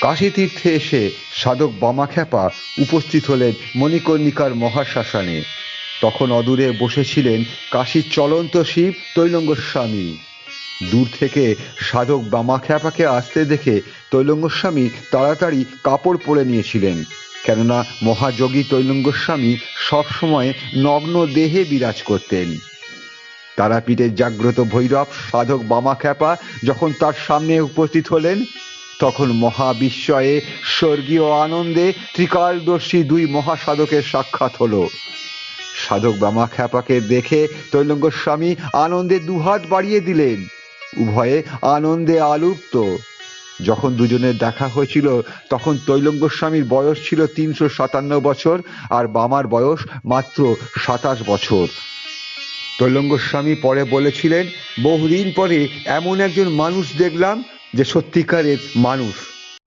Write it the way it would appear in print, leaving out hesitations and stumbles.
কাশী তীর্থে এসে সাধক বামাখ্যাপা উপস্থিত হলেন মণিকর্ণিকার মহাশ্মশানে। তখন অদূরে বসেছিলেন কাশীর চলন্ত শিব তৈলঙ্গস্বামী। দূর থেকে সাধক বামাখ্যাপাকে আসতে দেখে তৈলঙ্গস্বামী তাড়াতাড়ি কাপড় পরে নিয়েছিলেন, কেননা মহাযোগী তৈলঙ্গস্বামী সবসময় নগ্ন দেহে বিরাজ করতেন। তারাপীঠের জাগ্রত ভৈরব সাধক বামাখ্যাপা যখন তার সামনে উপস্থিত হলেন, তখন মহাবিস্ময়ে স্বর্গীয় আনন্দে ত্রিকালদর্শী দুই মহাসাধকের সাক্ষাৎ হলো। সাধক বামাখ্যাপাকে দেখে তৈলঙ্গস্বামী আনন্দে দুহাত বাড়িয়ে দিলেন। উভয়ে আনন্দে আলুপ্ত। যখন দুজনের দেখা হয়েছিল তখন তৈলঙ্গস্বামীর বয়স ছিল 357 বছর আর বামার বয়স মাত্র 27 বছর। তৈলঙ্গস্বামী পরে বলেছিলেন, বহুদিন পরে এমন একজন মানুষ দেখলাম যে সত্যিকারের মানুষ।